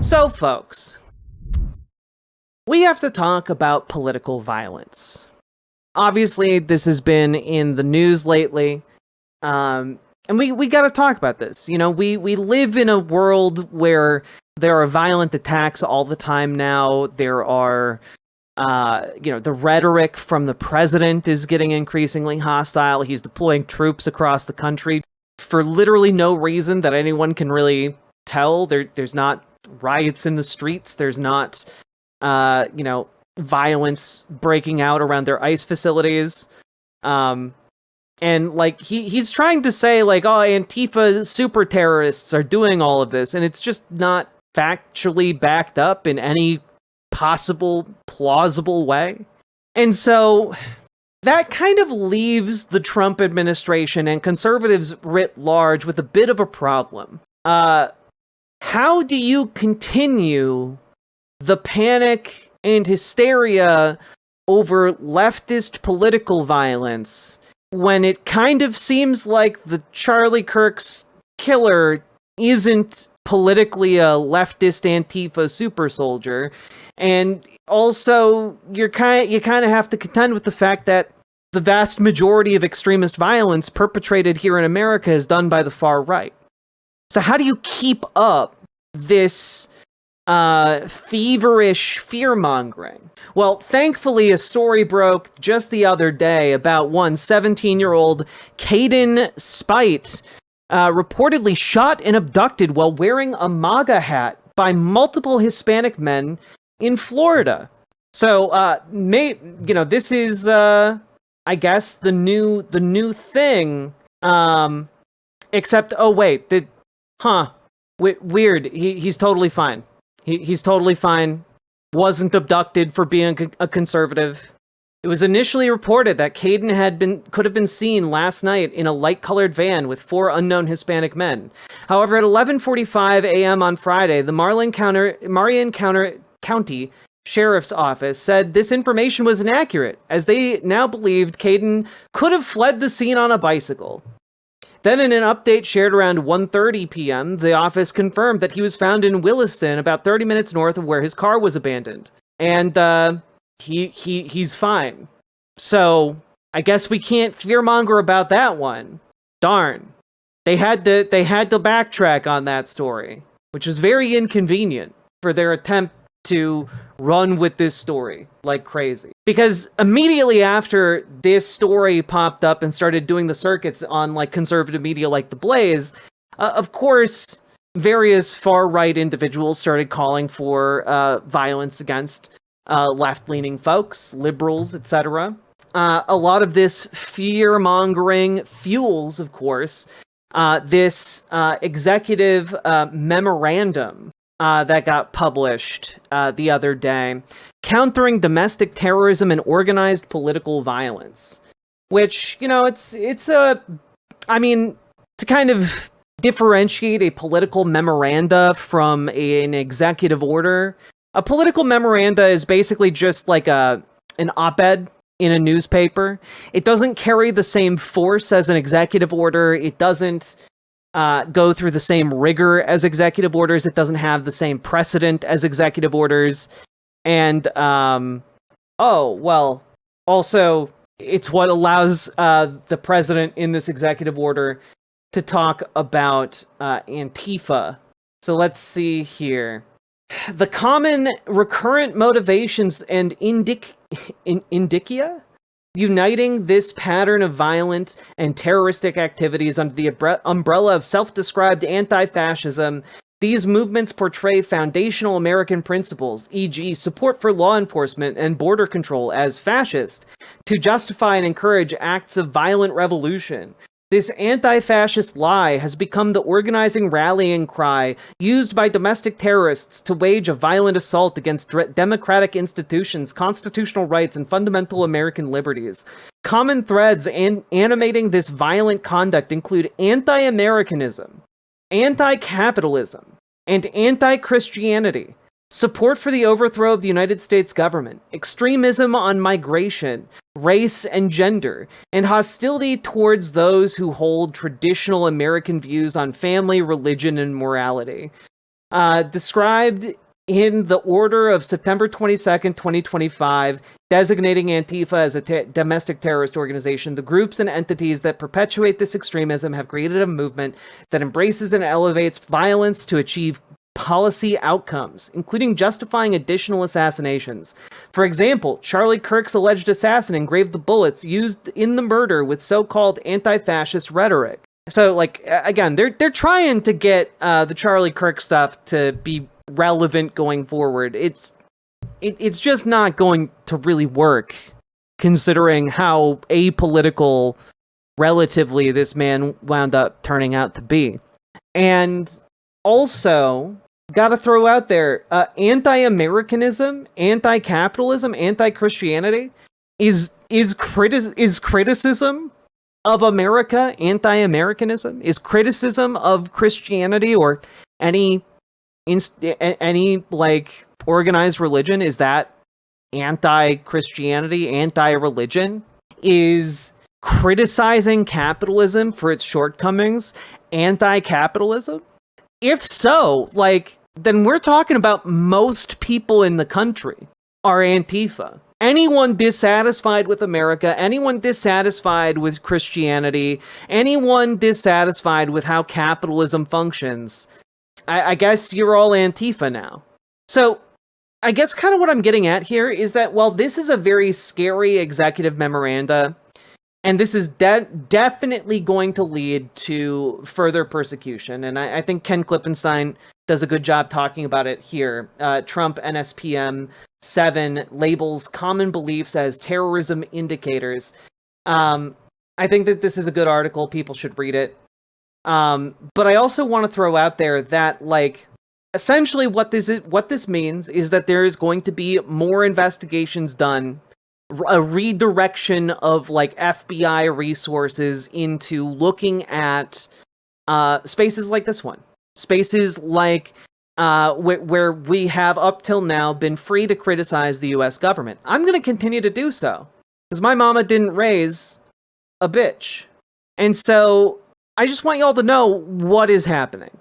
So, folks, we have to talk about political violence. Obviously, this has been in the news lately, and we got to talk about this. You know, we live in a world where there are violent attacks all the time now. There are, the rhetoric from the president is getting increasingly hostile. He's deploying troops across the country for literally no reason that anyone can really tell. There's not riots in the streets. There's not, violence breaking out around their ICE facilities. And like he's trying to say like, oh, Antifa super terrorists are doing all of this, and it's just not factually backed up in any possible plausible way. And so that kind of leaves the Trump administration and conservatives writ large with a bit of a problem. How do you continue the panic and hysteria over leftist political violence when it kind of seems like the Charlie Kirk's killer isn't politically a leftist Antifa super soldier? And also, you kind of have to contend with the fact that the vast majority of extremist violence perpetrated here in America is done by the far right. So how do you keep up this feverish fear-mongering? Well, thankfully, a story broke just the other day about one 17-year-old Caden Spite reportedly shot and abducted while wearing a MAGA hat by multiple Hispanic men in Florida. So, this is, I guess, the new thing. Except, oh wait, weird. He's totally fine. He's totally fine. Wasn't abducted for being a conservative. It was initially reported that Caden could have been seen last night in a light-colored van with 4 unknown Hispanic men. However, at 11:45 a.m. on Friday, the Marion County Sheriff's Office said this information was inaccurate, as they now believed Caden could have fled the scene on a bicycle. Then in an update shared around 1:30 p.m., the office confirmed that he was found in Williston, about 30 minutes north of where his car was abandoned. And he's fine. So I guess we can't fearmonger about that one. Darn. They had to backtrack on that story, which was very inconvenient for their attempt to run with this story like crazy. Because immediately after this story popped up and started doing the circuits on like conservative media like The Blaze, of course, various far-right individuals started calling for violence against left-leaning folks, liberals, etc. A lot of this fear-mongering fuels, of course, this executive memorandum that got published the other day, countering domestic terrorism and organized political violence. Which, to kind of differentiate a political memoranda from an executive order. A political memoranda is basically just like an op-ed in a newspaper. It doesn't carry the same force as an executive order. It doesn't go through the same rigor as executive orders. It doesn't have the same precedent as executive orders. And, also, it's what allows the president in this executive order to talk about Antifa. So let's see here. The common recurrent motivations and indicia uniting this pattern of violent and terroristic activities under the umbrella of self-described anti-fascism, these movements portray foundational American principles, e.g. support for law enforcement and border control, as fascist, to justify and encourage acts of violent revolution. This anti-fascist lie has become the organizing rallying cry used by domestic terrorists to wage a violent assault against democratic institutions, constitutional rights, and fundamental American liberties. Common threads animating this violent conduct include anti-Americanism, anti-capitalism, and anti-Christianity, support for the overthrow of the United States government, extremism on migration, race and gender, and hostility towards those who hold traditional American views on family, religion, and morality. described in the order of September 22nd, 2025, designating Antifa as a domestic terrorist organization. The groups and entities that perpetuate this extremism have created a movement that embraces and elevates violence to achieve policy outcomes, including justifying additional assassinations. For example, Charlie Kirk's alleged assassin engraved the bullets used in the murder with so-called anti-fascist rhetoric. So, like, again, they're trying to get the Charlie Kirk stuff to be relevant going forward. It's just not going to really work, considering how apolitical, relatively, this man wound up turning out to be. And also, gotta throw out there, anti-Americanism, anti-capitalism, anti-Christianity is criticism of America. Anti-Americanism is criticism of Christianity or any like organized religion. Is that anti-Christianity, anti-religion? Is criticizing capitalism for its shortcomings anti-capitalism? If so, like, then we're talking about most people in the country are Antifa. Anyone dissatisfied with America, anyone dissatisfied with Christianity, anyone dissatisfied with how capitalism functions, I guess you're all Antifa now. So, I guess kind of what I'm getting at here is that while this is a very scary executive memoranda, and this is definitely going to lead to further persecution. And I think Ken Klippenstein does a good job talking about it here. Trump NSPM 7 labels common beliefs as terrorism indicators. I think that this is a good article. People should read it. But I also want to throw out there that, like, essentially what this means is that there is going to be more investigations done, a redirection of like FBI resources into looking at spaces like this one, spaces like where we have up till now been free to criticize the U.S. government. I'm going to continue to do so because my mama didn't raise a bitch, and so I just want y'all to know what is happening.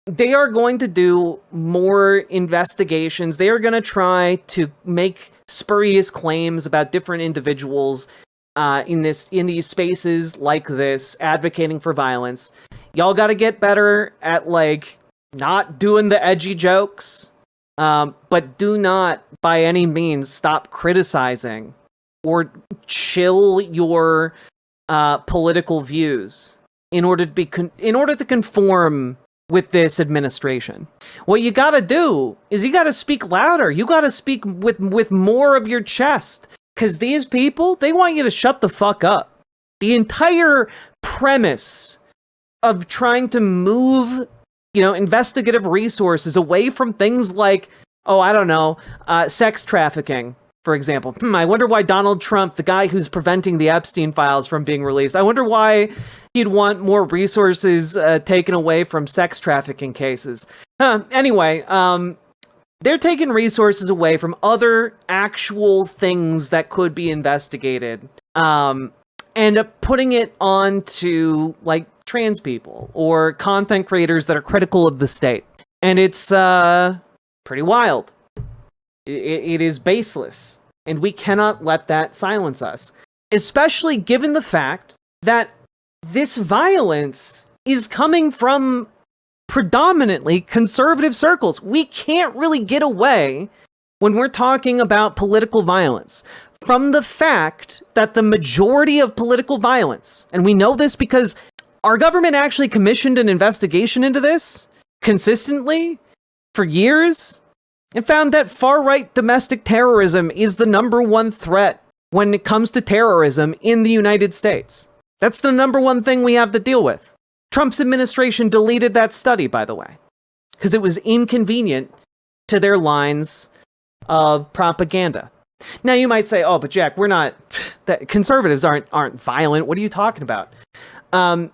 They are going to do more investigations. They are going to try to make spurious claims about different individuals in these spaces like this, advocating for violence. Y'all got to get better at, like, not doing the edgy jokes, but do not by any means stop criticizing or chill your political views in order to conform with this administration. What you gotta do is you gotta speak louder. You gotta speak with more of your chest. Because these people, they want you to shut the fuck up. The entire premise of trying to move, investigative resources away from things like, sex trafficking, for example. I wonder why Donald Trump, the guy who's preventing the Epstein files from being released, I wonder why he'd want more resources taken away from sex trafficking cases. Anyway, they're taking resources away from other actual things that could be investigated, and putting it onto, like, trans people or content creators that are critical of the state. And it's pretty wild. It is baseless, and we cannot let that silence us, especially given the fact that this violence is coming from predominantly conservative circles. We can't really get away, when we're talking about political violence, from the fact that the majority of political violence, and we know this because our government actually commissioned an investigation into this consistently for years, and found that far-right domestic terrorism is the number one threat when it comes to terrorism in the United States. That's the number one thing we have to deal with. Trump's administration deleted that study, by the way, because it was inconvenient to their lines of propaganda. Now you might say, "Oh, but Jack, we're not. Conservatives aren't violent. What are you talking about?" I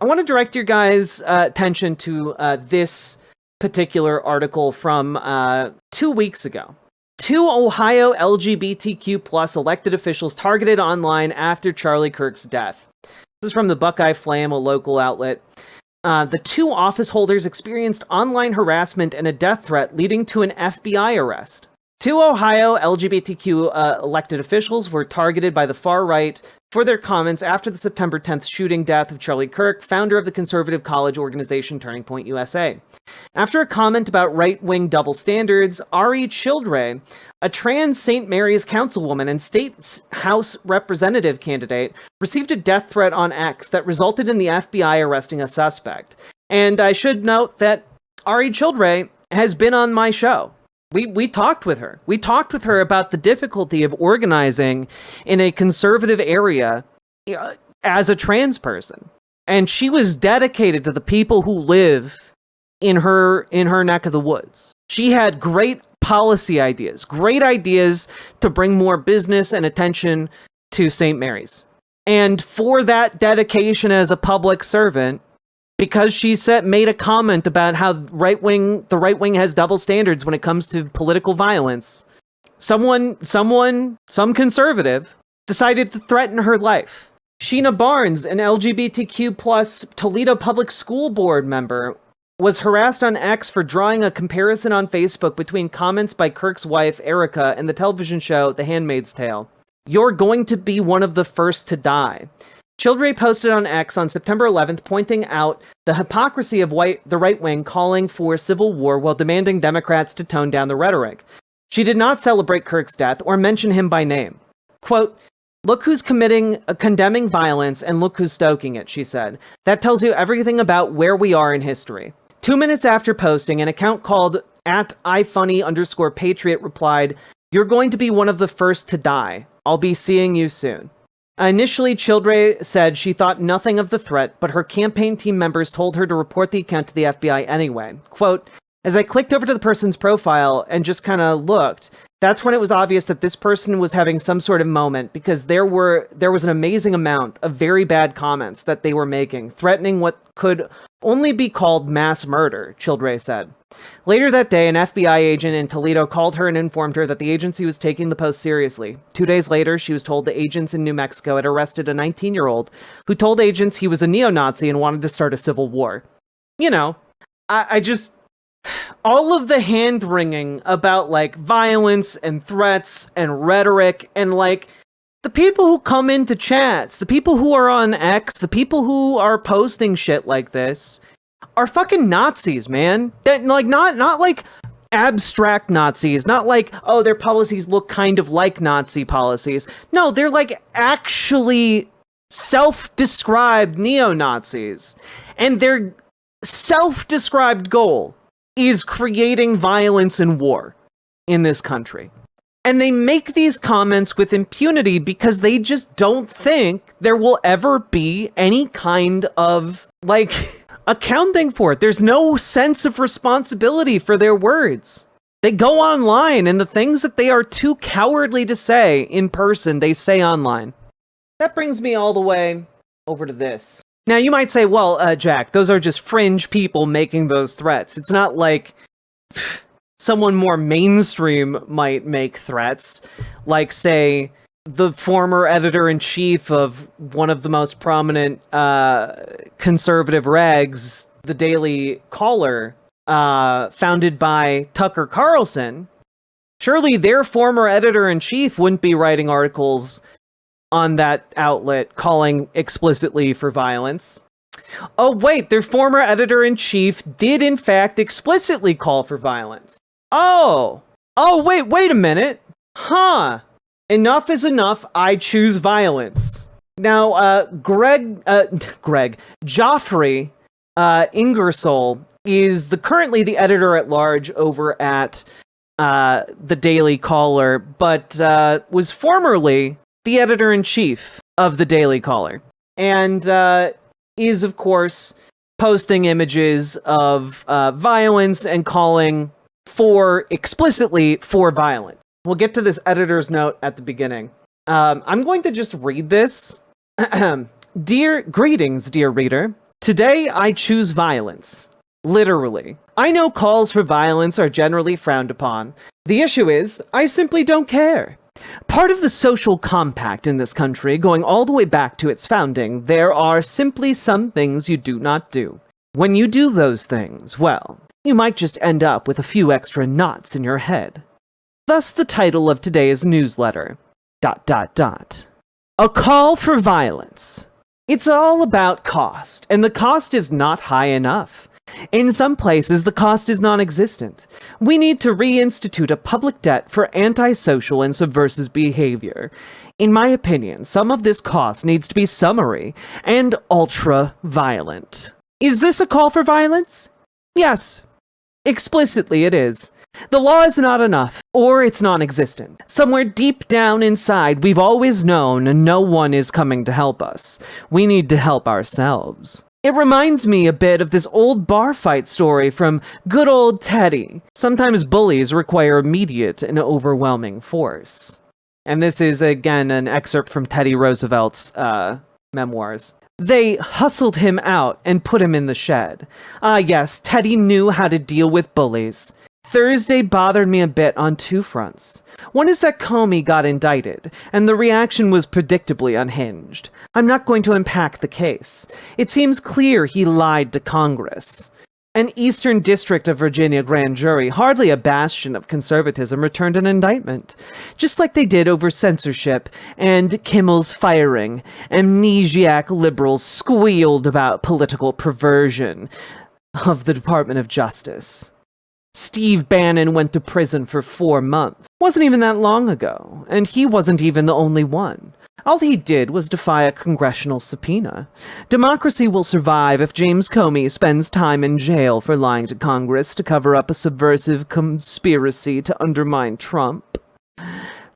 want to direct your guys' attention to this particular article from 2 weeks ago. 2 Ohio LGBTQ+ elected officials targeted online after Charlie Kirk's death. This is from the Buckeye Flame, a local outlet. the two office holders experienced online harassment and a death threat leading to an FBI arrest. Two Ohio LGBTQ elected officials were targeted by the far right for their comments after the September 10th shooting death of Charlie Kirk, founder of the conservative college organization Turning Point USA. After a comment about right-wing double standards, Ari Childre, a trans St. Mary's councilwoman and state House representative candidate, received a death threat on X that resulted in the FBI arresting a suspect. And I should note that Ari Childre has been on my show. We talked with her. We talked with her about the difficulty of organizing in a conservative area as a trans person. And she was dedicated to the people who live in her neck of the woods. She had great policy ideas, great ideas to bring more business and attention to St. Mary's. And for that dedication as a public servant, because she made a comment about how the right wing has double standards when it comes to political violence, some conservative decided to threaten her life. Sheena Barnes, an LGBTQ plus Toledo Public School Board member, was harassed on X for drawing a comparison on Facebook between comments by Kirk's wife, Erica, and the television show The Handmaid's Tale. "You're going to be one of the first to die." Childre posted on X on September 11th, pointing out the hypocrisy of the right wing calling for civil war while demanding Democrats to tone down the rhetoric. She did not celebrate Kirk's death or mention him by name. Quote, "Look who's condemning violence and look who's stoking it," she said. "That tells you everything about where we are in history." 2 minutes after posting, an account called @ifunny_patriot replied, "You're going to be one of the first to die. I'll be seeing you soon." Initially, Childre said she thought nothing of the threat, but her campaign team members told her to report the account to the FBI anyway. Quote, "As I clicked over to the person's profile and just kind of looked, that's when it was obvious that this person was having some sort of moment, because there was an amazing amount of very bad comments that they were making, threatening what could only be called mass murder," Childre said. Later that day, an FBI agent in Toledo called her and informed her that the agency was taking the post seriously. 2 days later, she was told the agents in New Mexico had arrested a 19-year-old who told agents he was a neo-Nazi and wanted to start a civil war. You know, I just... all of the hand-wringing about, like, violence and threats and rhetoric and, like, the people who come into chats, the people who are on X, the people who are posting shit like this are fucking Nazis, man. That, like, not like abstract Nazis, not like, oh, their policies look kind of like Nazi policies. No, they're like actually self-described neo-Nazis. And their self-described goal is creating violence and war in this country. And they make these comments with impunity because they just don't think there will ever be any kind of, like, accounting for it. There's no sense of responsibility for their words. They go online, and the things that they are too cowardly to say in person, they say online. That brings me all the way over to this. Now, you might say, well, Jack, those are just fringe people making those threats. It's not like someone more mainstream might make threats, like, say, the former editor-in-chief of one of the most prominent conservative rags, the Daily Caller, founded by Tucker Carlson. Surely their former editor-in-chief wouldn't be writing articles on that outlet calling explicitly for violence. Oh, wait, their former editor-in-chief did in fact explicitly call for violence. Oh, wait a minute. Huh. Enough is enough. I choose violence. Now, Joffrey Ingersoll is currently the editor-at-large over at the Daily Caller, but was formerly the editor-in-chief of the Daily Caller, and is, of course, posting images of violence and calling explicitly for violence. We'll get to this editor's note at the beginning. I'm going to just read this. Greetings, dear reader. Today I choose violence. Literally. I know calls for violence are generally frowned upon. The issue is, I simply don't care. Part of the social compact in this country, going all the way back to its founding, there are simply some things you do not do. When you do those things, well, you might just end up with a few extra knots in your head. Thus the title of today's newsletter. ... A call for violence. It's all about cost, and the cost is not high enough. In some places, the cost is non-existent. We need to reinstitute a public debt for antisocial and subversive behavior. In my opinion, some of this cost needs to be summary and ultra-violent. Is this a call for violence? Yes. Explicitly it is. The law is not enough, or it's non-existent. Somewhere deep down inside, we've always known no one is coming to help us. We need to help ourselves. It reminds me a bit of this old bar fight story from good old Teddy. Sometimes bullies require immediate and overwhelming force. And this is, again, an excerpt from Teddy Roosevelt's memoirs. They hustled him out and put him in the shed. Ah, yes, Teddy knew how to deal with bullies. Thursday bothered me a bit on two fronts. One is that Comey got indicted, and the reaction was predictably unhinged. I'm not going to unpack the case. It seems clear he lied to Congress. An Eastern District of Virginia grand jury, hardly a bastion of conservatism, returned an indictment. Just like they did over censorship and Kimmel's firing, amnesiac liberals squealed about political perversion of the Department of Justice. Steve Bannon went to prison for 4 months. Wasn't even that long ago, and he wasn't even the only one. All he did was defy a congressional subpoena. Democracy will survive if James Comey spends time in jail for lying to Congress to cover up a subversive conspiracy to undermine Trump.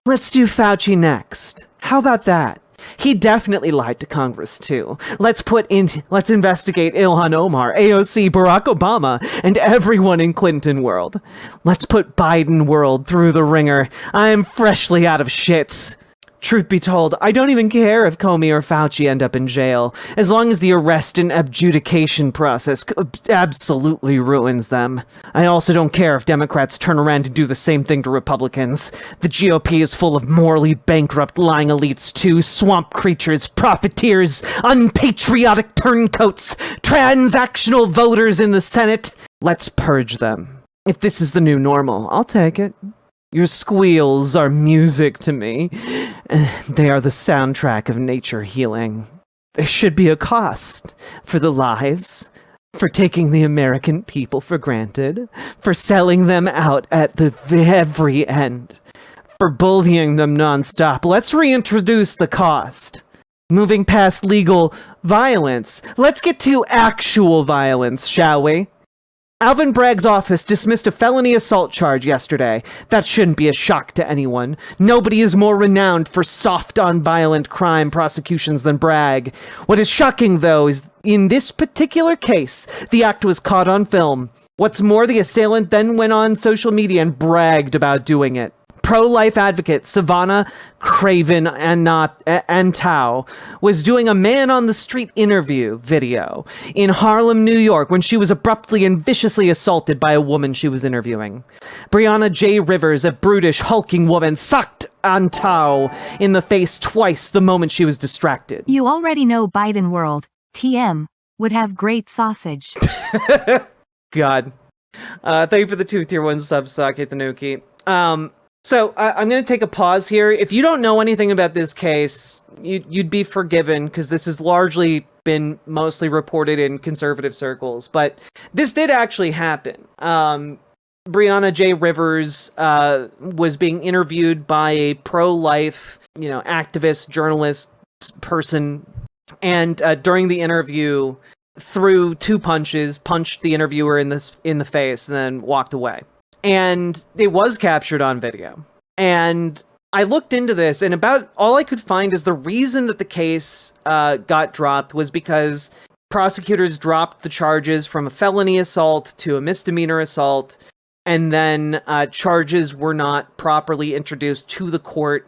Let's do Fauci next. How about that? He definitely lied to Congress, too. Let's investigate Ilhan Omar, AOC, Barack Obama, and everyone in Clinton world. Let's put Biden world through the ringer. I'm freshly out of shits. Truth be told, I don't even care if Comey or Fauci end up in jail, as long as the arrest and adjudication process absolutely ruins them. I also don't care if Democrats turn around and do the same thing to Republicans. The GOP is full of morally bankrupt lying elites too, swamp creatures, profiteers, unpatriotic turncoats, transactional voters in the Senate. Let's purge them. If this is the new normal, I'll take it. Your squeals are music to me. They are the soundtrack of nature healing. There should be a cost for the lies, for taking the American people for granted, for selling them out at the every end, for bullying them nonstop. Let's reintroduce the cost. Moving past legal violence, let's get to actual violence, shall we? Alvin Bragg's office dismissed a felony assault charge yesterday. That shouldn't be a shock to anyone. Nobody is more renowned for soft on violent crime prosecutions than Bragg. What is shocking, though, is in this particular case, the act was caught on film. What's more, the assailant then went on social media and bragged about doing it. Pro-life advocate Savannah Craven Antau was doing a man-on-the-street interview video in Harlem, New York, when she was abruptly and viciously assaulted by a woman she was interviewing. Breonna J. Rivers, a brutish, hulking woman, socked Antau in the face twice the moment she was distracted. You already know Biden world, TM, would have great sausage. God. Thank you for the 2 tier 1 subs, Socket the Nuki. So I'm going to take a pause here. If you don't know anything about this case, you'd be forgiven because this has largely been mostly reported in conservative circles. But this did actually happen. Breonna J. Rivers was being interviewed by a pro-life, activist, journalist person, and during the interview, threw 2 punches, punched the interviewer in the face, and then walked away. And it was captured on video. And I looked into this, and about all I could find is the reason that the case got dropped was because prosecutors dropped the charges from a felony assault to a misdemeanor assault, and then charges were not properly introduced to the court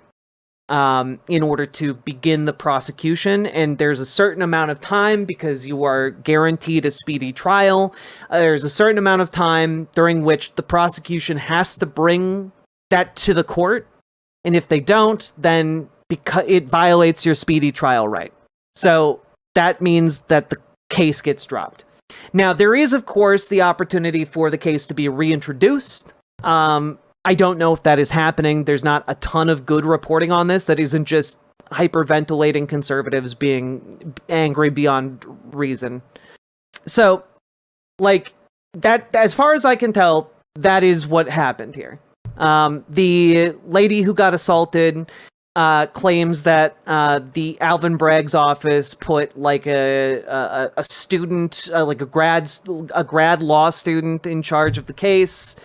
in order to begin the prosecution. And there's a certain amount of time, because you are guaranteed a speedy trial. There's a certain amount of time during which the prosecution has to bring that to the court. And if they don't, then it violates your speedy trial right. So that means that the case gets dropped. Now, there is, of course, the opportunity for the case to be reintroduced. I don't know if that is happening. There's not a ton of good reporting on this that isn't just hyperventilating conservatives being angry beyond reason. So, like, that, as far as I can tell, that is what happened here. The lady who got assaulted claims that the Alvin Bragg's office put like a student, like a grad law student in charge of the case,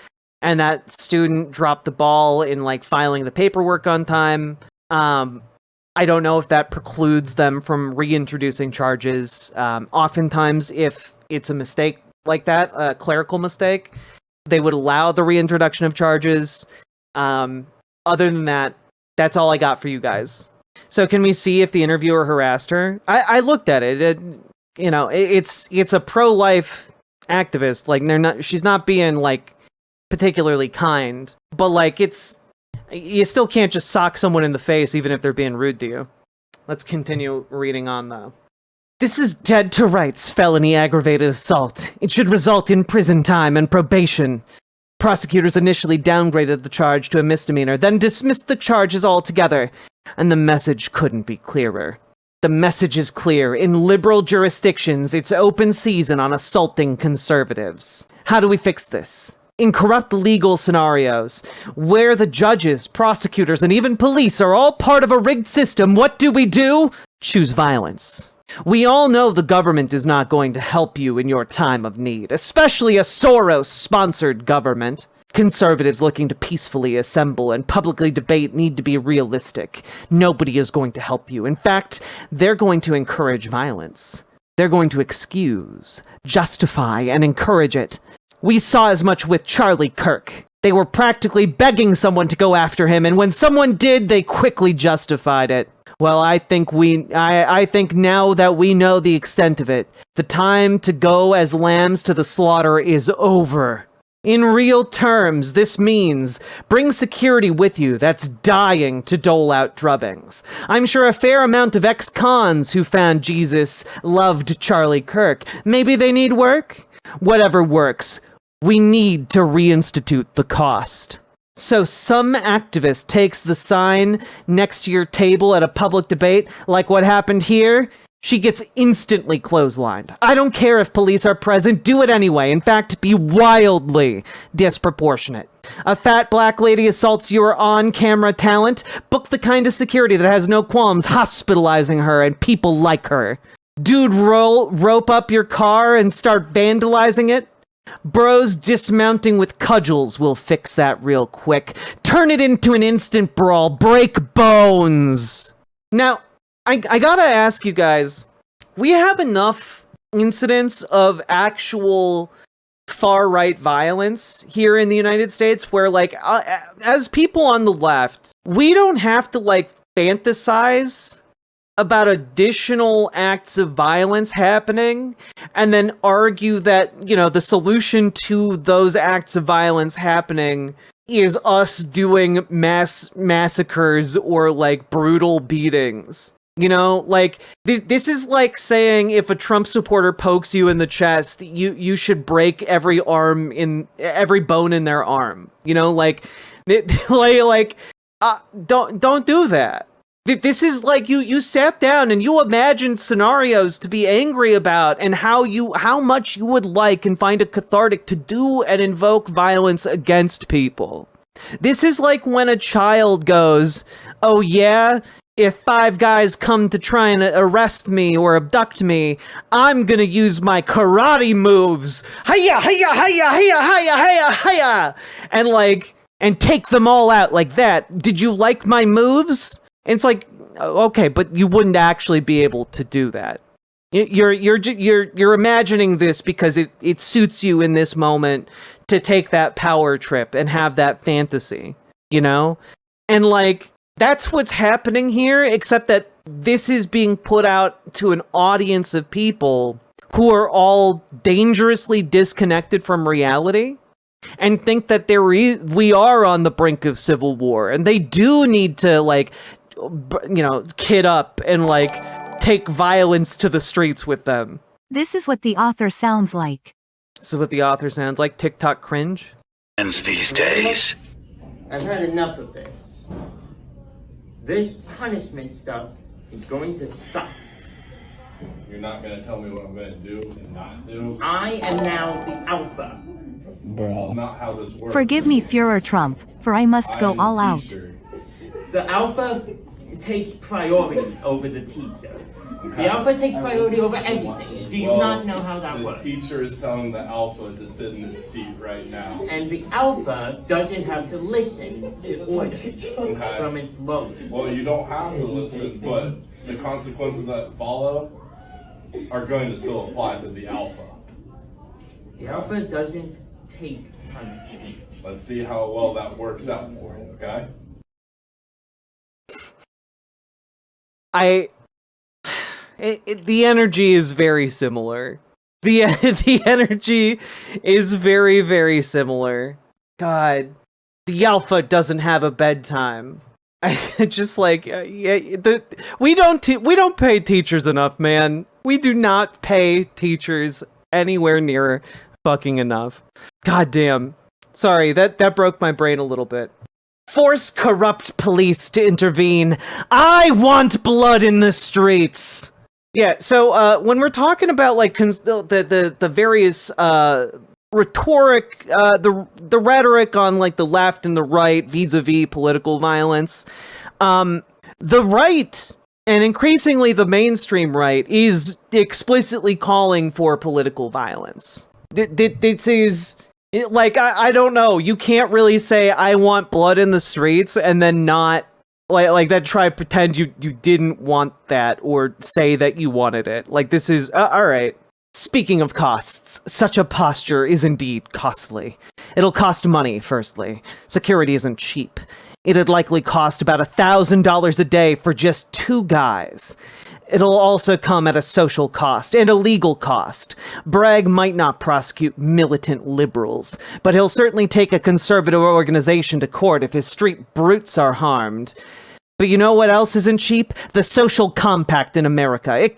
and that student dropped the ball in like filing the paperwork on time. I don't know if that precludes them from reintroducing charges. Oftentimes, if it's a mistake like that, a clerical mistake, they would allow the reintroduction of charges. Other than that, that's all I got for you guys. So can we see if the interviewer harassed her? I looked at it. It's a pro-life activist. Like, she's not being like particularly kind, but like you still can't just sock someone in the face even if they're being rude to you. Let's continue reading on though. This is dead to rights felony aggravated assault. It should result in prison time and probation. Prosecutors initially downgraded the charge to a misdemeanor, then dismissed the charges altogether, and the message couldn't be clearer. The message is clear. In liberal jurisdictions, it's open season on assaulting conservatives. How do we fix this? In corrupt legal scenarios, where the judges, prosecutors, and even police are all part of a rigged system, what do? Choose violence. We all know the government is not going to help you in your time of need, especially a Soros-sponsored government. Conservatives looking to peacefully assemble and publicly debate need to be realistic. Nobody is going to help you. In fact, they're going to encourage violence. They're going to excuse, justify, and encourage it. We saw as much with Charlie Kirk. They were practically begging someone to go after him, and when someone did, they quickly justified it. Well, I think now that we know the extent of it, the time to go as lambs to the slaughter is over. In real terms, this means bring security with you that's dying to dole out drubbings. I'm sure a fair amount of ex-cons who found Jesus loved Charlie Kirk. Maybe they need work? Whatever works. We need to reinstitute the cost. So some activist takes the sign next to your table at a public debate, like what happened here, she gets instantly clotheslined. I don't care if police are present, do it anyway. In fact, be wildly disproportionate. A fat black lady assaults your on-camera talent, book the kind of security that has no qualms hospitalizing her and people like her. Dude, rope up your car and start vandalizing it? Bros dismounting with cudgels will fix that real quick. Turn it into an instant brawl. Break bones. Now, I gotta ask you guys, we have enough incidents of actual far-right violence here in the United States where, like, as people on the left, we don't have to, like, fantasize about additional acts of violence happening and then argue that, you know, the solution to those acts of violence happening is us doing mass massacres or like brutal beatings. You know, like this is like saying if a Trump supporter pokes you in the chest, you should break every bone in their arm. You know, like don't do that. This is like you sat down and you imagined scenarios to be angry about and how much you would like and find it cathartic to do and invoke violence against people. This is like when a child goes, "Oh yeah, if 5 guys come to try and arrest me or abduct me, I'm gonna use my karate moves. Hiya, hiya, hiya, hiya, hiya, hiya, hiya," and take them all out like that. Did you like my moves? And it's like, okay, but you wouldn't actually be able to do that. You're imagining this because it suits you in this moment to take that power trip and have that fantasy, you know? And like, that's what's happening here, except that this is being put out to an audience of people who are all dangerously disconnected from reality and think that we are on the brink of civil war, and they do need to, like, you know, kid up and like take violence to the streets with them. This is what the author sounds like. This is what the author sounds like. TikTok cringe. These days. I've had enough of this. This punishment stuff is going to stop. You're not gonna tell me what I'm gonna do and not do? I am now the alpha. Bro. Not how this works. Forgive me, Führer Trump, for I must go all out. The alpha takes priority over the teacher. The alpha takes priority over everything. Do you not know how that works? The teacher is telling the alpha to sit in his seat right now. And the alpha doesn't have to listen to orders from its lower. Well, you don't have to listen, but the consequences that follow are going to still apply to the alpha. The alpha doesn't take punishment. Let's see how well that works out for you, okay? The energy is very similar. The energy is very, very similar. God, the alpha doesn't have a bedtime. I just like we don't pay teachers enough, man. We do not pay teachers anywhere near fucking enough. God damn. Sorry, that broke my brain a little bit. Force corrupt police to intervene. I want blood in the streets. Yeah, so when we're talking about like the various rhetoric, the rhetoric on like the left and the right vis-a-vis political violence, the right and increasingly the mainstream right is explicitly calling for political violence. This is like I don't know. You can't really say I want blood in the streets and then not. Like that, try to pretend you didn't want that or say that you wanted it. Like, this is all right. Speaking of costs, such a posture is indeed costly. It'll cost money, firstly. Security isn't cheap. It'd likely cost about $1,000 a day for just 2 guys. It'll also come at a social cost and a legal cost. Bragg might not prosecute militant liberals, but he'll certainly take a conservative organization to court if his street brutes are harmed. But you know what else isn't cheap? The social compact in America. It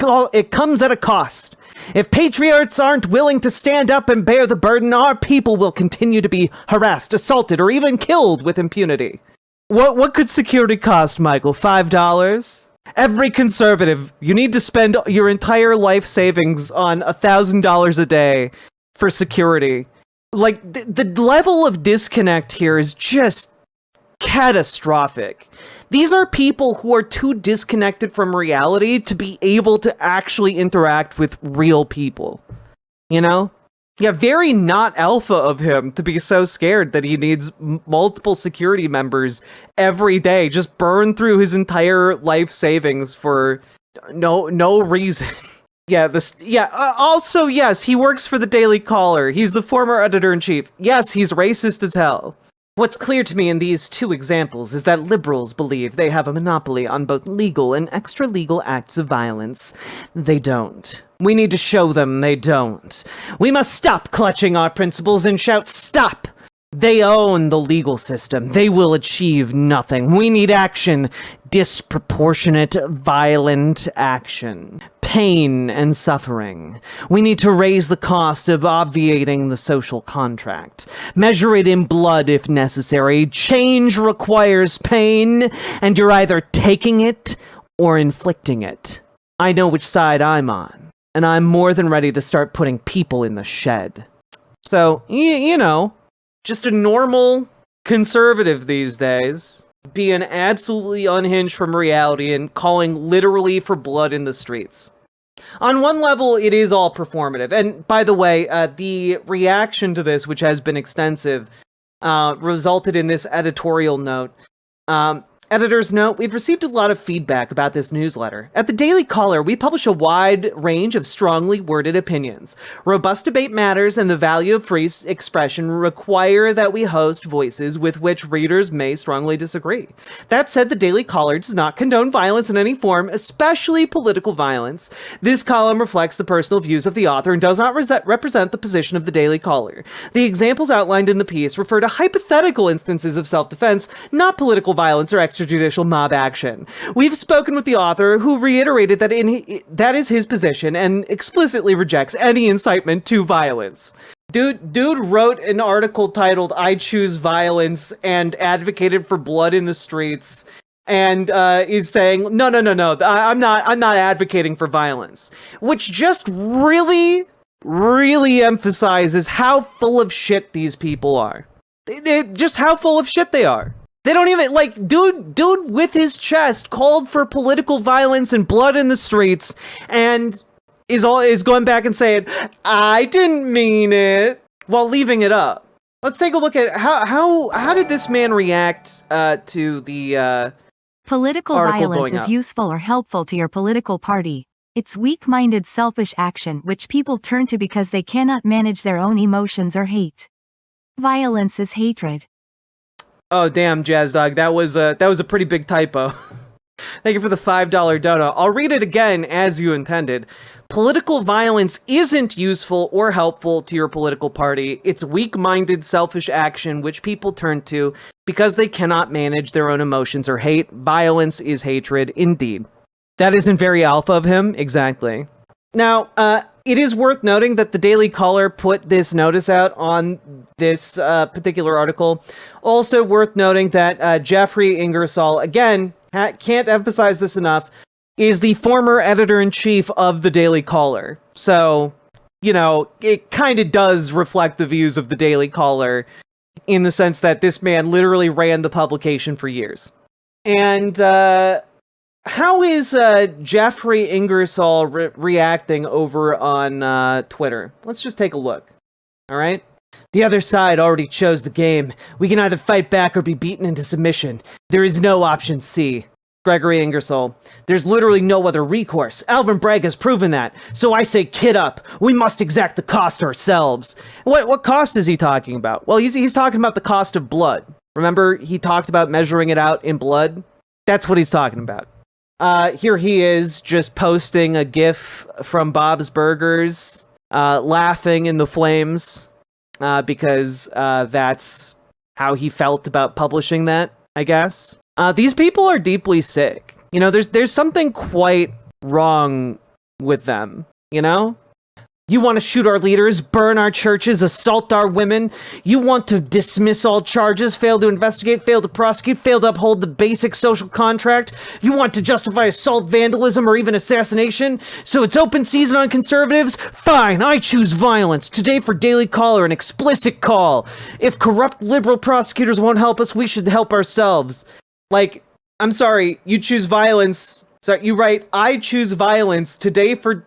comes at a cost. If patriots aren't willing to stand up and bear the burden, our people will continue to be harassed, assaulted, or even killed with impunity. What could security cost, Michael? $5? Every conservative, you need to spend your entire life savings on $1,000 a day for security. Like, the level of disconnect here is just catastrophic. These are people who are too disconnected from reality to be able to actually interact with real people. You know? Yeah, very not alpha of him to be so scared that he needs multiple security members every day, just burn through his entire life savings for no reason. Also, yes, he works for the Daily Caller. He's the former editor-in-chief. Yes, he's racist as hell. What's clear to me in these 2 examples is that liberals believe they have a monopoly on both legal and extra-legal acts of violence. They don't. We need to show them they don't. We must stop clutching our principles and shout, "Stop!" They own the legal system. They will achieve nothing. We need action. Disproportionate, violent action. Pain and suffering. We need to raise the cost of obviating the social contract. Measure it in blood if necessary. Change requires pain, and you're either taking it or inflicting it. I know which side I'm on, and I'm more than ready to start putting people in the shed. So, you know, just a normal conservative these days, being absolutely unhinged from reality and calling literally for blood in the streets. On one level, it is all performative. And by the way, the reaction to this, which has been extensive, resulted in this editorial note. Editor's note, we've received a lot of feedback about this newsletter. At the Daily Caller, we publish a wide range of strongly worded opinions. Robust debate matters, and the value of free expression require that we host voices with which readers may strongly disagree. That said, the Daily Caller does not condone violence in any form, especially political violence. This column reflects the personal views of the author and does not represent the position of the Daily Caller. The examples outlined in the piece refer to hypothetical instances of self-defense, not political violence or exercise extrajudicial mob action. We've spoken with the author, who reiterated that that is his position and explicitly rejects any incitement to violence. Dude wrote an article titled "I Choose Violence" and advocated for blood in the streets, and is saying, no, I'm not advocating for violence, which just really emphasizes how full of shit these people are. Just how full of shit they are. They don't even, like, dude with his chest called for political violence and blood in the streets, and is going back and saying, I didn't mean it, while leaving it up. Let's take a look at how did this man react to the Political article violence going is up. useful or helpful to your political party. It's weak-minded selfish action which people turn to because they cannot manage their own emotions or hate. Violence is hatred. Oh damn, Jazz Dog, that was a pretty big typo. Thank you for the $5 dono. I'll read it again as you intended. Political violence isn't useful or helpful to your political party. It's weak-minded, selfish action which people turn to because they cannot manage their own emotions or hate. Violence is hatred, indeed. That isn't very alpha of him, exactly. Now, it is worth noting that the Daily Caller put this notice out on this particular article. Also worth noting that Jeffrey Ingersoll, again, can't emphasize this enough, is the former editor-in-chief of the Daily Caller. So, you know, it kind of does reflect the views of the Daily Caller in the sense that this man literally ran the publication for years. And how is Jeffrey Ingersoll reacting over on Twitter? Let's just take a look. All right? The other side already chose the game. We can either fight back or be beaten into submission. There is no option C. Gregory Ingersoll. There's literally no other recourse. Alvin Bragg has proven that. So I say, kid up. We must exact the cost ourselves. What cost is he talking about? Well, he's talking about the cost of blood. Remember, he talked about measuring it out in blood? That's what he's talking about. Here he is just posting a GIF from Bob's Burgers, laughing in the flames, because that's how he felt about publishing that, I guess. These people are deeply sick. You know, there's something quite wrong with them, you know? You want to shoot our leaders, burn our churches, assault our women. You want to dismiss all charges, fail to investigate, fail to prosecute, fail to uphold the basic social contract. You want to justify assault, vandalism, or even assassination. So it's open season on conservatives? Fine, I choose violence. Today for Daily Caller, an explicit call. If corrupt liberal prosecutors won't help us, we should help ourselves. Like, I'm sorry, you choose violence. So you write, I choose violence today for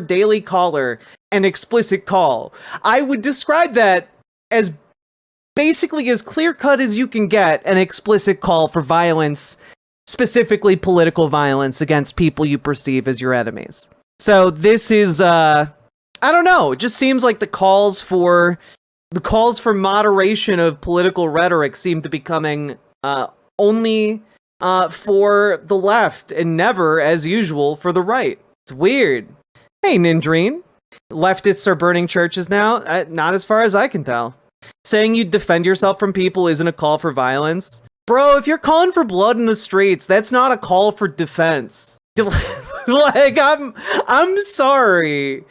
Daily Caller, an explicit call. I would describe that as basically as clear-cut as you can get an explicit call for violence, specifically political violence against people you perceive as your enemies. So this is, I don't know, it just seems like the calls for moderation of political rhetoric seem to be coming only for the left, and never, as usual, for the right. It's weird. Hey, Nindreen. Leftists are burning churches now? Not as far as I can tell. Saying you defend yourself from people isn't a call for violence. Bro, if you're calling for blood in the streets, that's not a call for defense. Like, I'm sorry.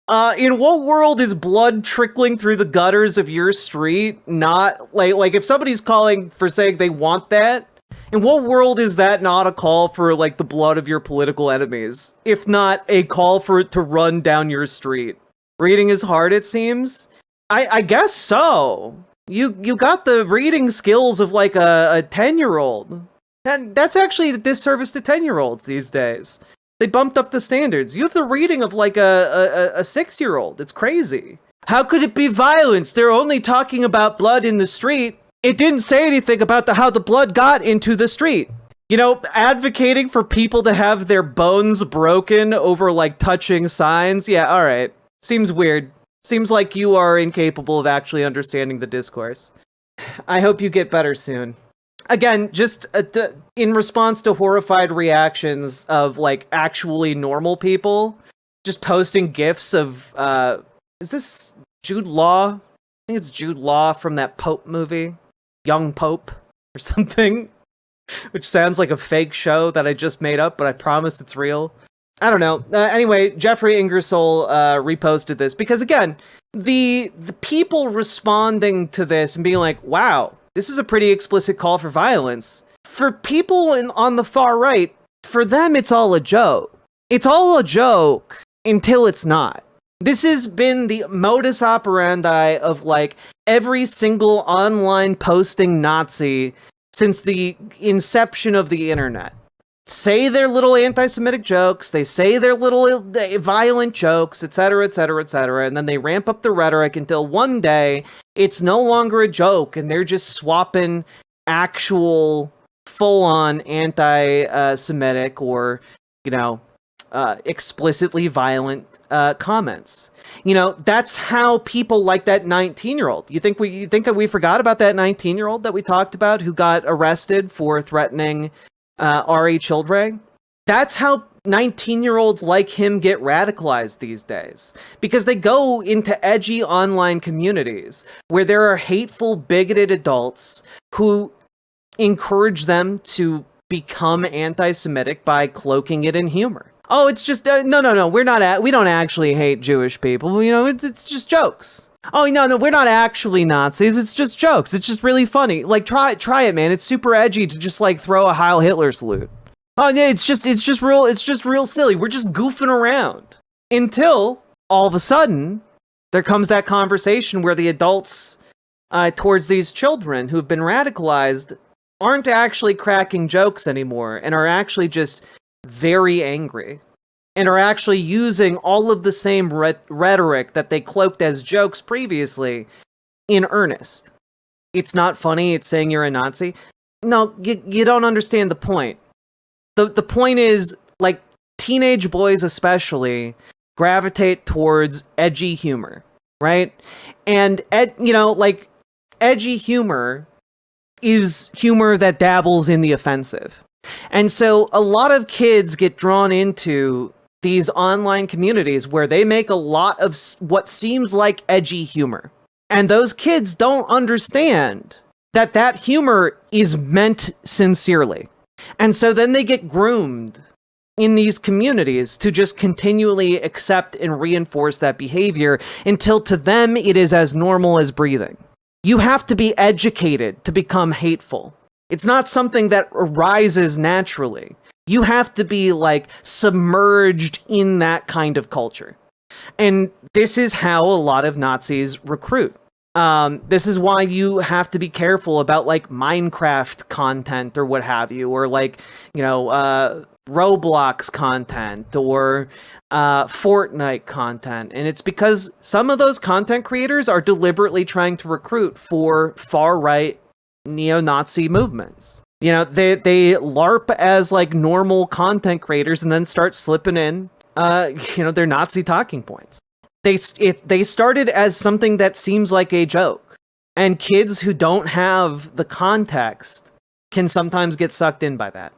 In what world is blood trickling through the gutters of your street not, like if somebody's calling for saying they want that, in what world is that not a call for, like, the blood of your political enemies? If not a call for it to run down your street? Reading is hard, it seems? I guess so. You got the reading skills of, like, a 10-year-old. And that's actually a disservice to 10-year-olds these days. They bumped up the standards. You have the reading of, like, a 6-year-old. It's crazy. How could it be violence? They're only talking about blood in the street. It didn't say anything about how the blood got into the street. You know, advocating for people to have their bones broken over, like, touching signs? Yeah, alright. Seems weird. Seems like you are incapable of actually understanding the discourse. I hope you get better soon. Again, just in response to horrified reactions of, like, actually normal people, just posting GIFs of, is this Jude Law? I think it's Jude Law from that Pope movie. Young Pope or something. which sounds like a fake show that I just made up, but I promise it's real. I don't know. Anyway, Jeffrey Ingersoll reposted this because, again, the people responding to this and being like, wow, this is a pretty explicit call for violence. For people on the far right, for them, it's all a joke. It's all a joke until it's not. This has been the modus operandi of, like, every single online posting Nazi since the inception of the internet. Say their little anti-Semitic jokes, they say their little violent jokes, etc., etc., etc., and then they ramp up the rhetoric until one day it's no longer a joke and they're just swapping actual full-on anti-Semitic or, explicitly violent comments. That's how people like that 19-year-old. You think that we forgot about that 19-year-old that we talked about who got arrested for threatening R.A. Children? That's how 19-year-olds like him get radicalized these days. Because they go into edgy online communities where there are hateful, bigoted adults who encourage them to become anti-Semitic by cloaking it in humor. Oh, it's just no. We don't actually hate Jewish people. It's just jokes. Oh no, we're not actually Nazis. It's just jokes. It's just really funny. Like try it, man. It's super edgy to just like throw a Heil Hitler salute. Oh yeah, it's just real silly. We're just goofing around until all of a sudden there comes that conversation where the adults towards these children who've been radicalized aren't actually cracking jokes anymore and are actually just very angry and are actually using all of the same rhetoric that they cloaked as jokes previously in earnest. It's not funny, it's saying you're a Nazi. No, you don't understand the point. The point is, like, teenage boys especially gravitate towards edgy humor, right? And, edgy humor is humor that dabbles in the offensive. And so a lot of kids get drawn into these online communities where they make a lot of what seems like edgy humor. And those kids don't understand that humor is meant sincerely. And so then they get groomed in these communities to just continually accept and reinforce that behavior until to them it is as normal as breathing. You have to be educated to become hateful. It's not something that arises naturally. You have to be, like, submerged in that kind of culture. And this is how a lot of Nazis recruit. This is why you have to be careful about, like, Minecraft content or what have you, or, like, Roblox content or Fortnite content. And it's because some of those content creators are deliberately trying to recruit for far-right neo-Nazi movements. They LARP as, like, normal content creators and then start slipping in, their Nazi talking points. They started as something that seems like a joke. And kids who don't have the context can sometimes get sucked in by that.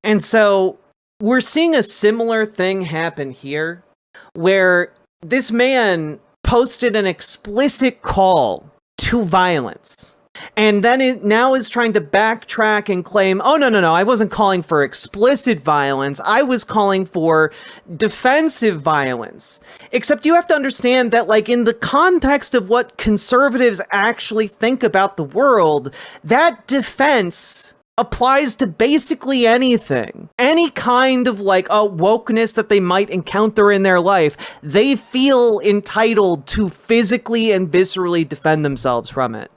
And so we're seeing a similar thing happen here, where this man posted an explicit call to violence. And then it now is trying to backtrack and claim, oh, no, I wasn't calling for explicit violence. I was calling for defensive violence. Except you have to understand that, like, in the context of what conservatives actually think about the world, that defense applies to basically anything. Any kind of, like, wokeness that they might encounter in their life, they feel entitled to physically and viscerally defend themselves from it.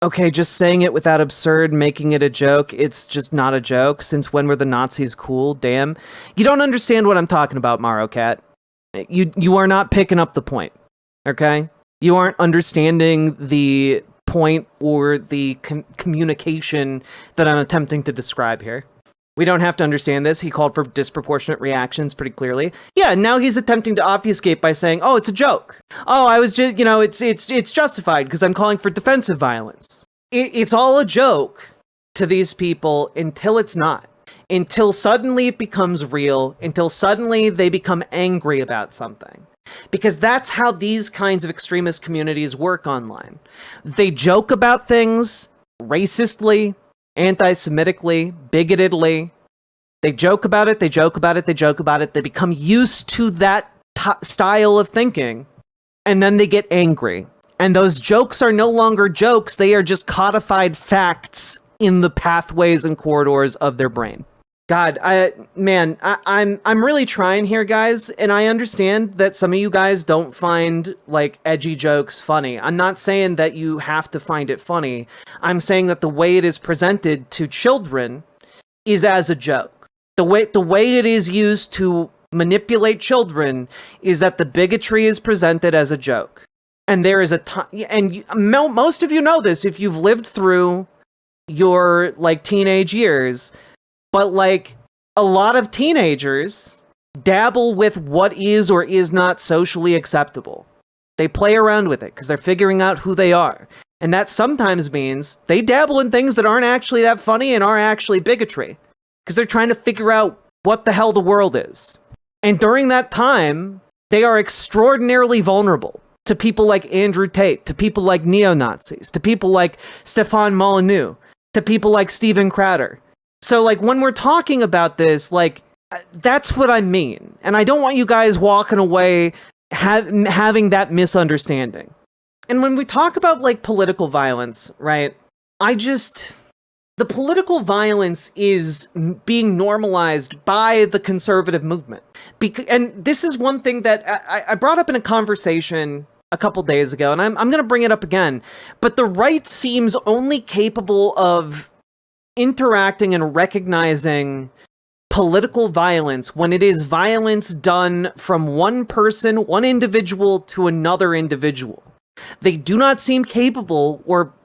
Okay, just saying it without absurd, making it a joke, it's just not a joke. Since when were the Nazis cool? Damn. You don't understand what I'm talking about, Marocat. You are not picking up the point, okay? You aren't understanding the point or the communication that I'm attempting to describe here. We don't have to understand this. He called for disproportionate reactions pretty clearly. Yeah, now he's attempting to obfuscate by saying, oh, it's a joke. Oh, I was just, it's justified because I'm calling for defensive violence. It's all a joke to these people until it's not. Until suddenly it becomes real. Until suddenly they become angry about something. Because that's how these kinds of extremist communities work online. They joke about things racistly anti-Semitically, bigotedly. They joke about it, they joke about it, they joke about it. They become used to that style of thinking, and then they get angry. And those jokes are no longer jokes, they are just codified facts in the pathways and corridors of their brain. God, I'm really trying here, guys, and I understand that some of you guys don't find, like, edgy jokes funny. I'm not saying that you have to find it funny. I'm saying that the way it is presented to children is as a joke. The way it is used to manipulate children is that the bigotry is presented as a joke. And there is most of you know this if you've lived through your, like, teenage years, but, like, a lot of teenagers dabble with what is or is not socially acceptable. They play around with it because they're figuring out who they are. And that sometimes means they dabble in things that aren't actually that funny and are actually bigotry, because they're trying to figure out what the hell the world is. And during that time, they are extraordinarily vulnerable to people like Andrew Tate, to people like neo-Nazis, to people like Stefan Molyneux, to people like Steven Crowder. So, like, when we're talking about this, like, that's what I mean. And I don't want you guys walking away having that misunderstanding. And when we talk about, like, political violence, right, the political violence is being normalized by the conservative movement. And this is one thing that I brought up in a conversation a couple days ago, and I'm going to bring it up again. But the right seems only capable of interacting and recognizing political violence when it is violence done from one person, one individual, to another individual. They do not seem capable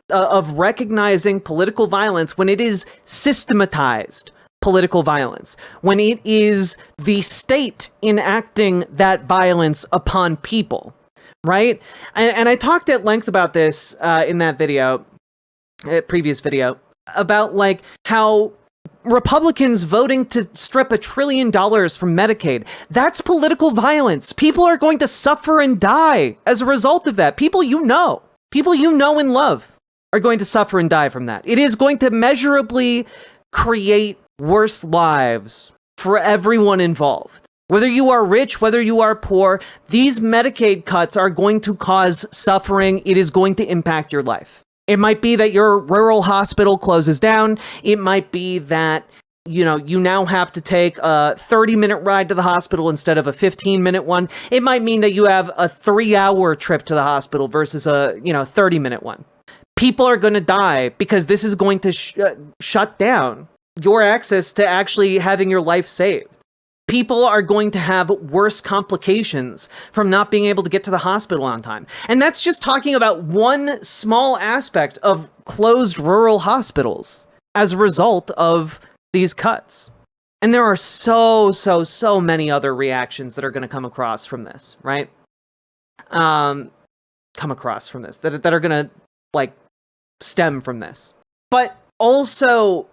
of recognizing political violence when it is systematized political violence, when it is the state enacting that violence upon people, right? And I talked at length about this in that video, previous video, about, like, how Republicans voting to strip $1 trillion from Medicaid, that's political violence. People are going to suffer and die as a result of that. People you know and love are going to suffer and die from that. It is going to measurably create worse lives for everyone involved. Whether you are rich, whether you are poor, these Medicaid cuts are going to cause suffering. It is going to impact your life. It might be that your rural hospital closes down. It might be that, you now have to take a 30-minute ride to the hospital instead of a 15-minute one. It might mean that you have a 3-hour trip to the hospital versus a, 30-minute one. People are going to die because this is going to shut down your access to actually having your life saved. People are going to have worse complications from not being able to get to the hospital on time. And that's just talking about one small aspect of closed rural hospitals as a result of these cuts. And there are so many other reactions that are going to come across from this, right? That are going to, like, stem from this. But also,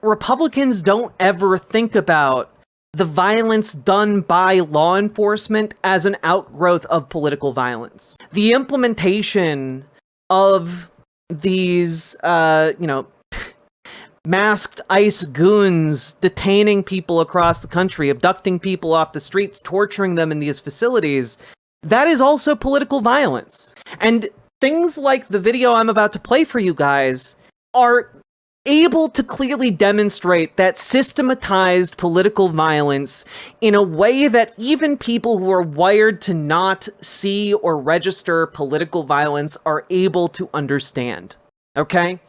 Republicans don't ever think about the violence done by law enforcement as an outgrowth of political violence. The implementation of these, masked ICE goons detaining people across the country, abducting people off the streets, torturing them in these facilities, that is also political violence. And things like the video I'm about to play for you guys are able to clearly demonstrate that systematized political violence in a way that even people who are wired to not see or register political violence are able to understand. Okay?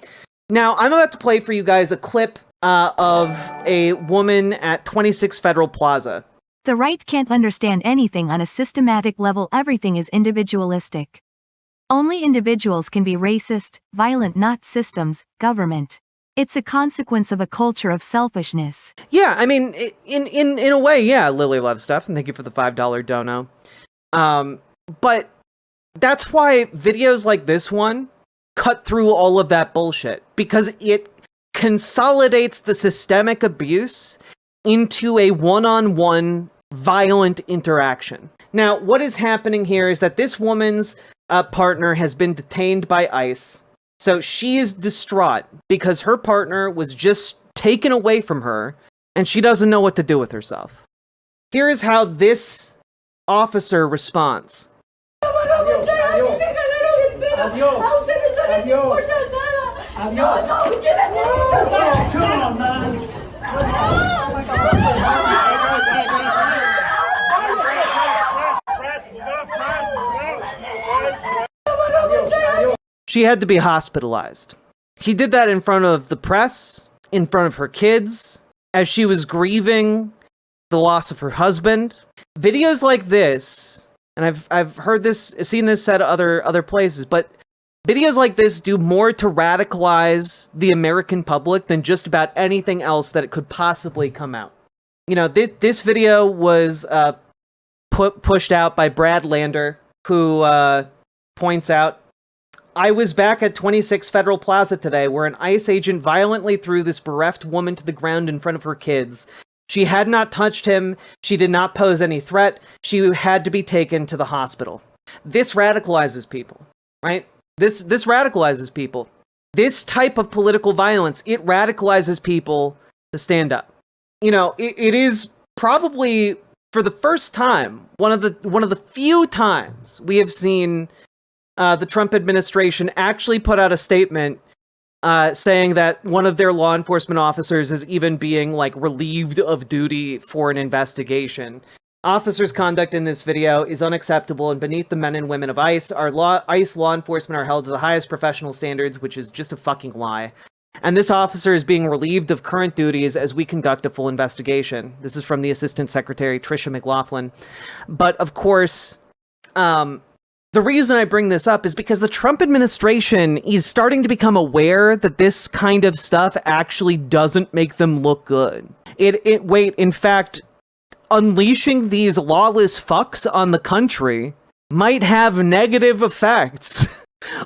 Now, I'm about to play for you guys a clip of a woman at 26 Federal Plaza. The right can't understand anything on a systematic level. Everything is individualistic. Only individuals can be racist, violent, not systems, government. It's a consequence of a culture of selfishness. Yeah, I mean, in a way, yeah, Lily loves stuff, and thank you for the $5 dono. But that's why videos like this one cut through all of that bullshit, because it consolidates the systemic abuse into a one-on-one violent interaction. Now, what is happening here is that this woman's partner has been detained by ICE. So she is distraught because her partner was just taken away from her and she doesn't know what to do with herself. Here is how this officer responds. She had to be hospitalized. He did that in front of the press, in front of her kids, as she was grieving the loss of her husband. Videos like this, and I've heard this, seen this said other places, but videos like this do more to radicalize the American public than just about anything else that it could possibly come out. You know, this video was pushed out by Brad Lander, who points out, I was back at 26 Federal Plaza today where an ICE agent violently threw this bereft woman to the ground in front of her kids. She had not touched him. She did not pose any threat. She had to be taken to the hospital. This radicalizes people, right? This radicalizes people. This type of political violence, it radicalizes people to stand up. You know, it is probably for the first time, one of the few times we have seen the Trump administration actually put out a statement saying that one of their law enforcement officers is even being like relieved of duty for an investigation. Officers' conduct in this video is unacceptable and beneath the men and women of ICE. ICE law enforcement are held to the highest professional standards, which is just a fucking lie. And this officer is being relieved of current duties as we conduct a full investigation. This is from the Assistant Secretary, Tricia McLaughlin. But of course, the reason I bring this up is because the Trump administration is starting to become aware that this kind of stuff actually doesn't make them look good. In fact, unleashing these lawless fucks on the country might have negative effects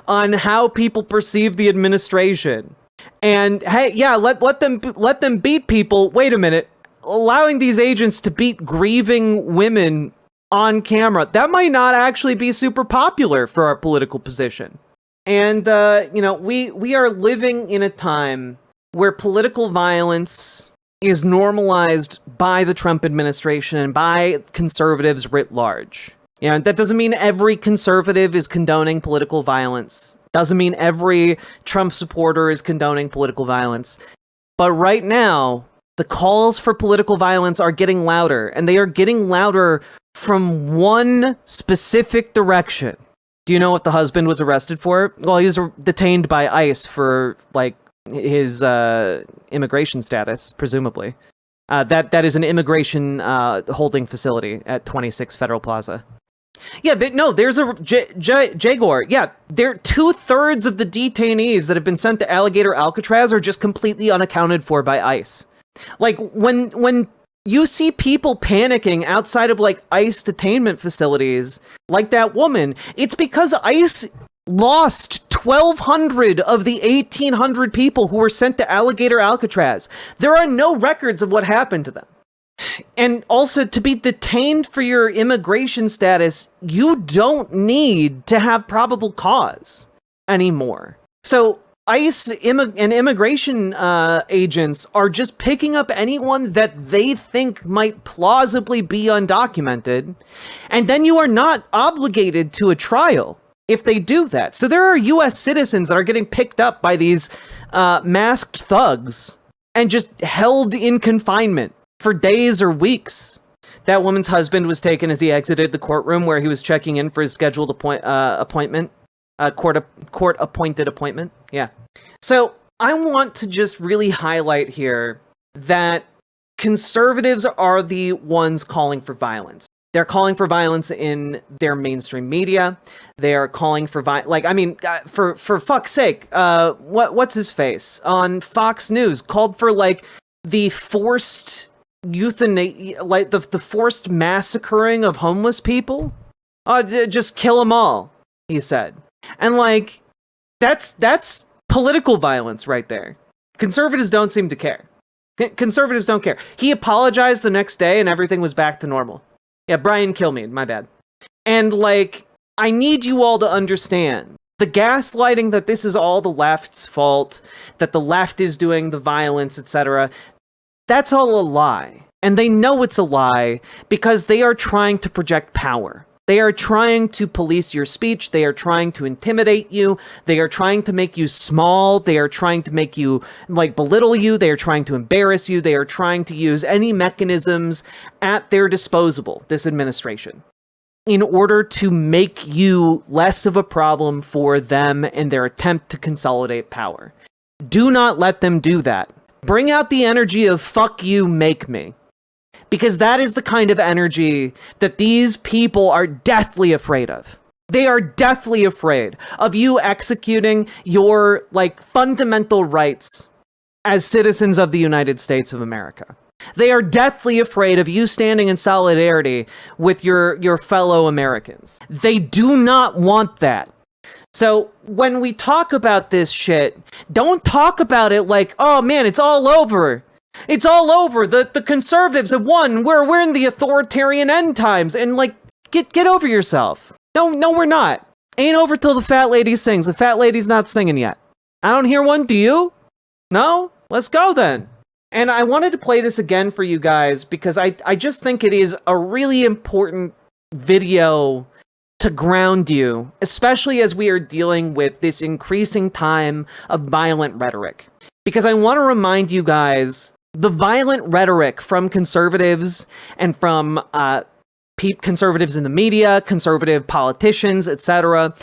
on how people perceive the administration. And hey, yeah, let them beat people. Wait a minute. Allowing these agents to beat grieving women on camera, that might not actually be super popular for our political position. And you know, we are living in a time where political violence is normalized by the Trump administration and by conservatives writ large. You know, that doesn't mean every conservative is condoning political violence. Doesn't mean every Trump supporter is condoning political violence. But right now, the calls for political violence are getting louder, and they are getting louder from one specific direction. Do you know what the husband was arrested for? Well, he was detained by ICE for, like, his immigration status, presumably. That is an immigration holding facility at 26 Federal Plaza. Yeah, there's a Jaguar. Yeah, 2/3 of the detainees that have been sent to Alligator Alcatraz are just completely unaccounted for by ICE. Like, when you see people panicking outside of, like, ICE detainment facilities, like that woman, it's because ICE lost 1,200 of the 1,800 people who were sent to Alligator Alcatraz. There are no records of what happened to them. And also, to be detained for your immigration status, you don't need to have probable cause anymore. So ICE and immigration agents are just picking up anyone that they think might plausibly be undocumented, and then you are not obligated to a trial if they do that. So there are U.S. citizens that are getting picked up by these masked thugs and just held in confinement for days or weeks. That woman's husband was taken as he exited the courtroom where he was checking in for his scheduled appointment. Court-appointed appointment. Yeah. So I want to just really highlight here that conservatives are the ones calling for violence. They're calling for violence in their mainstream media. They are calling for for fuck's sake, what's his face on Fox News called for, like, the forced euthanasia, like the forced massacring of homeless people. Just kill them all, he said. And, like, that's political violence right there. Conservatives don't seem to care. Conservatives don't care. He apologized the next day and everything was back to normal. Yeah, Brian Kilmeade, my bad. And, like, I need you all to understand The gaslighting that this is all the left's fault, that the left is doing the violence, etc., that's all a lie. And they know it's a lie because they are trying to project power. They are trying to police your speech. They are trying to intimidate you. They are trying to make you small. They are trying to make you, belittle you. They are trying to embarrass you. They are trying to use any mechanisms at their disposal, this administration, in order to make you less of a problem for them in their attempt to consolidate power. Do not let them do that. Bring out the energy of fuck you, make me. Because that is the kind of energy that these people are deathly afraid of. They are deathly afraid of you executing your, fundamental rights as citizens of the United States of America. They are deathly afraid of you standing in solidarity with your fellow Americans. They do not want that. So when we talk about this shit, don't talk about it like, oh man, it's all over. It's all over. The conservatives have won. We're in the authoritarian end times. And get over yourself. No, we're not. Ain't over till the fat lady sings. The fat lady's not singing yet. I don't hear one. Do you? No? Let's go then. And I wanted to play this again for you guys because I just think it is a really important video to ground you, especially as we are dealing with this increasing time of violent rhetoric. Because I want to remind you guys, the violent rhetoric from conservatives and from conservatives in the media, conservative politicians, etc.,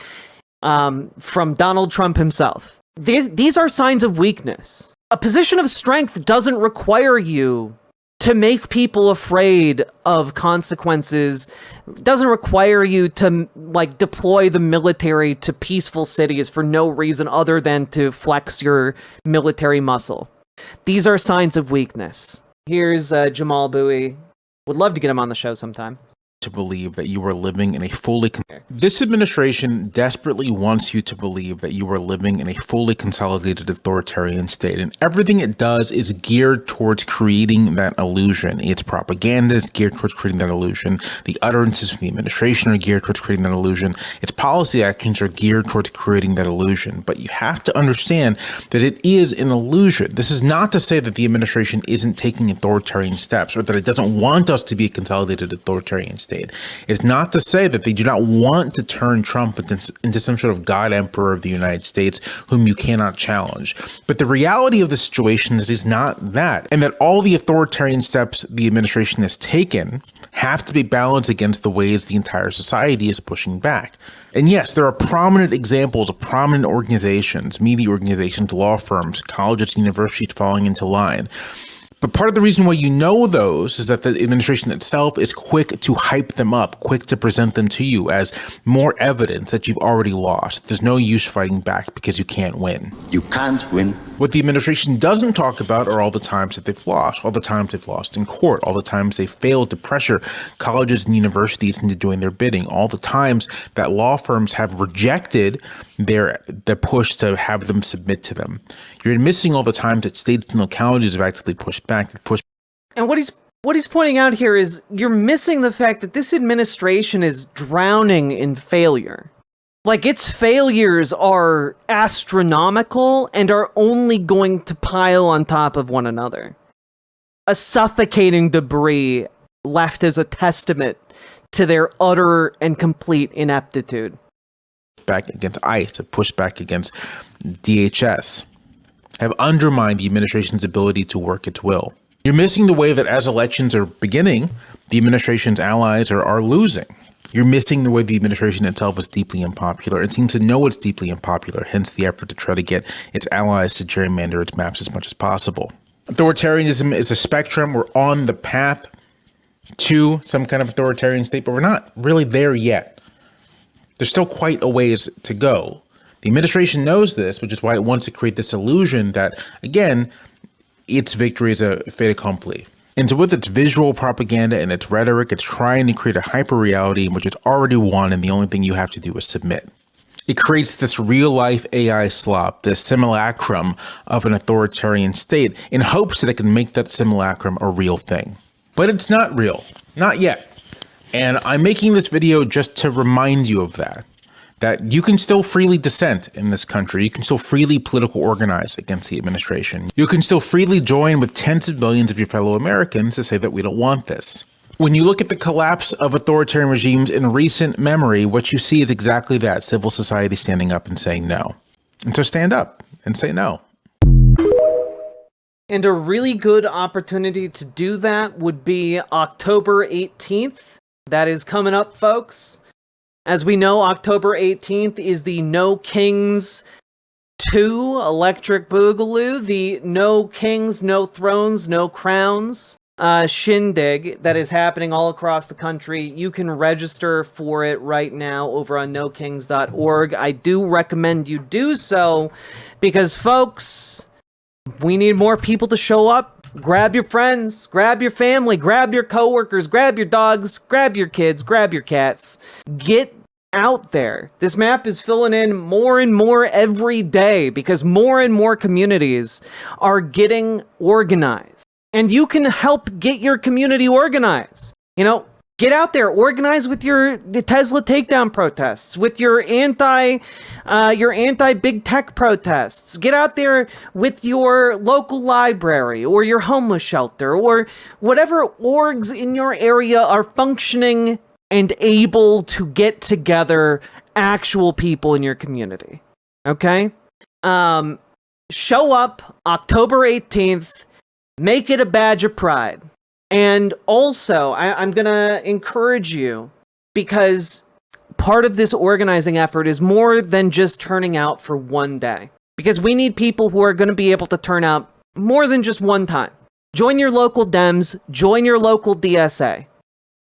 from Donald Trump himself. These are signs of weakness. A position of strength doesn't require you to make people afraid of consequences. It doesn't require you to deploy the military to peaceful cities for no reason other than to flex your military muscle. These are signs of weakness. Here's Jamal Bowie. Would love to get him on the show sometime. To believe that you are living in a fully... This administration desperately wants you to believe that you are living in a fully consolidated authoritarian state, and everything it does is geared towards creating that illusion. Its propaganda is geared towards creating that illusion. The utterances from the administration are geared towards creating that illusion. Its policy actions are geared towards creating that illusion. But you have to understand that it is an illusion. This is not to say that the administration isn't taking authoritarian steps or that it doesn't want us to be a consolidated authoritarian state. It's not to say that they do not want to turn Trump into some sort of God Emperor of the United States whom you cannot challenge. But the reality of the situation is not that, and that all the authoritarian steps the administration has taken have to be balanced against the ways the entire society is pushing back. And yes, there are prominent examples of prominent organizations, media organizations, law firms, colleges, universities falling into line. But part of the reason why you know those is that the administration itself is quick to hype them up, quick to present them to you as more evidence that you've already lost. There's no use fighting back because you can't win. You can't win. What the administration doesn't talk about are all the times that they've lost, all the times they've lost in court, all the times they've failed to pressure colleges and universities into doing their bidding, all the times that law firms have rejected the push to have them submit to them. You're missing all the times that states and localities have actively pushed back. And what he's pointing out here is you're missing the fact that this administration is drowning in failure. Its failures are astronomical and are only going to pile on top of one another. A suffocating debris left as a testament to their utter and complete ineptitude. Back against ICE, have pushed back against DHS, have undermined the administration's ability to work its will. You're missing the way that as elections are beginning, the administration's allies are losing. You're missing the way the administration itself is deeply unpopular. It seems to know it's deeply unpopular, hence the effort to try to get its allies to gerrymander its maps as much as possible. Authoritarianism is a spectrum. We're on the path to some kind of authoritarian state, but we're not really there yet. There's still quite a ways to go. The administration knows this, which is why it wants to create this illusion that, again, its victory is a fait accompli. And so with its visual propaganda and its rhetoric, it's trying to create a hyper-reality in which it's already won, and the only thing you have to do is submit. It creates this real-life AI slop, this simulacrum of an authoritarian state, in hopes that it can make that simulacrum a real thing. But it's not real. Not yet. And I'm making this video just to remind you of that. that you can still freely dissent in this country. You can still freely political organize against the administration. You can still freely join with tens of millions of your fellow Americans to say that we don't want this. When you look at the collapse of authoritarian regimes in recent memory, what you see is exactly that: civil society standing up and saying no. And so stand up and say no. And a really good opportunity to do that would be October 18th. That is coming up, folks. As we know, October 18th is the No Kings 2 Electric Boogaloo, the No Kings, No Thrones, No Crowns shindig that is happening all across the country. You can register for it right now over on nokings.org. I do recommend you do so because, folks, we need more people to show up. Grab your friends, grab your family, grab your coworkers, grab your dogs, grab your kids, grab your cats. Get out there. This map is filling in more and more every day because more and more communities are getting organized. And you can help get your community organized. You know, get out there, organize with the Tesla takedown protests, with your anti big tech protests. Get out there with your local library or your homeless shelter or whatever orgs in your area are functioning and able to get together actual people in your community. Okay? Show up October 18th, make it a badge of pride. And also, I'm going to encourage you, because part of this organizing effort is more than just turning out for one day. Because we need people who are going to be able to turn out more than just one time. Join your local Dems, join your local DSA.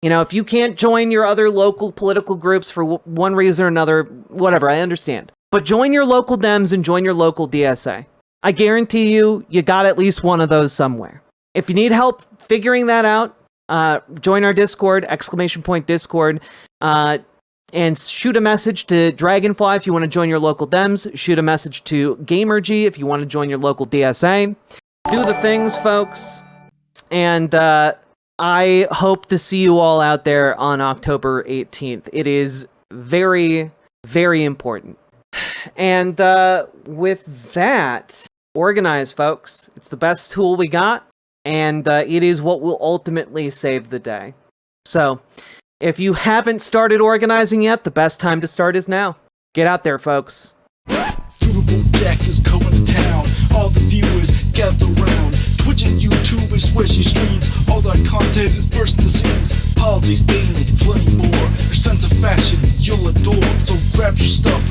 You know, if you can't join your other local political groups for one reason or another, whatever, I understand. But join your local Dems and join your local DSA. I guarantee you got at least one of those somewhere. If you need help figuring that out, join our Discord, !Discord, and shoot a message to Dragonfly if you want to join your local Dems. Shoot a message to Gamergy if you want to join your local DSA. Do the things, folks. And I hope to see you all out there on October 18th. It is very, very important. And with that, organize, folks. It's the best tool we got. And it is what will ultimately save the day. So, if you haven't started organizing yet, the best time to start is now. Get out there, folks. Riverboat deck is going to town. All the viewers gather round. Twitch and YouTube and swishy streams. All that content is bursting the seams. Politics, gaming, and plenty more. Your sense of fashion you'll adore. So grab your stuff